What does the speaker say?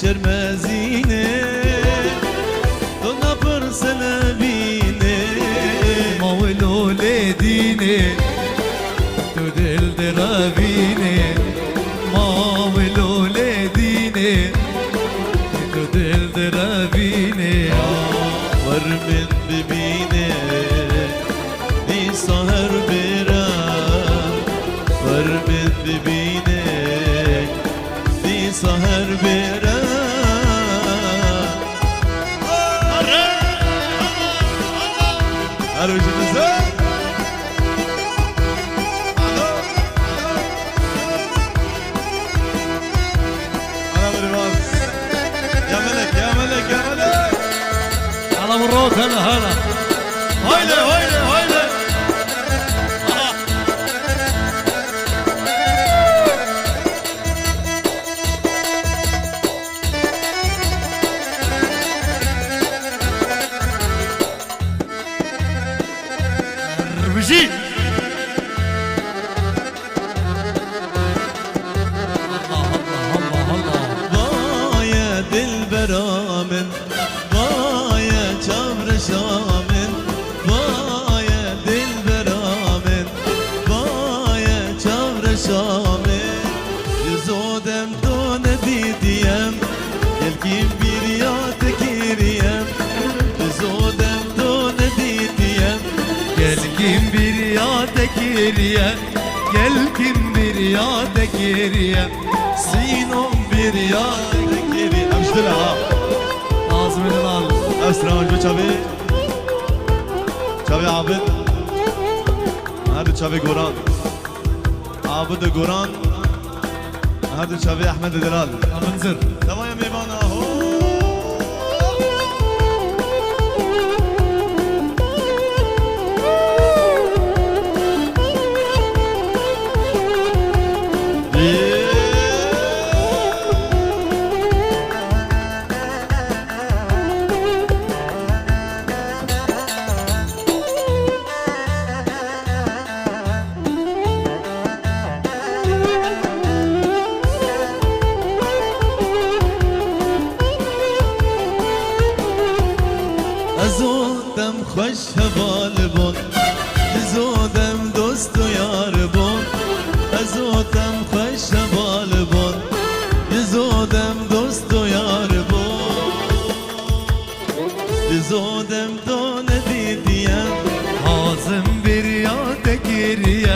شرمزینه تو نپرسن بینه مولو لدینه تو دل درابینه مولو لدینه تو دل درابینه ورمن ببینه دی سهر برم ورمن ببینه دی سهر برم هر وجه نزل أنا برواز يا ملك يا ملك يا ملك على مروك هلا هلا هايلة هايلة هايلة بجي بايا دلبرامن بايا çavr şamın بايا دلبرامن بايا çavr şamın yüzodem don didiyem gelkim bir yat kiriyem yüzodem don didiyem Gel kim bir ya tekiriye Gel kim bir ya tekiriye sinom bir yat kiriyem amştila Ağzımdan al أسرع بچاوی چاوی عابد هر چاوی گوران عابد گوران هر چاوی احمد دلال منزر تمام میوانا هو زودم خوش هوال بون زودم دوست و یار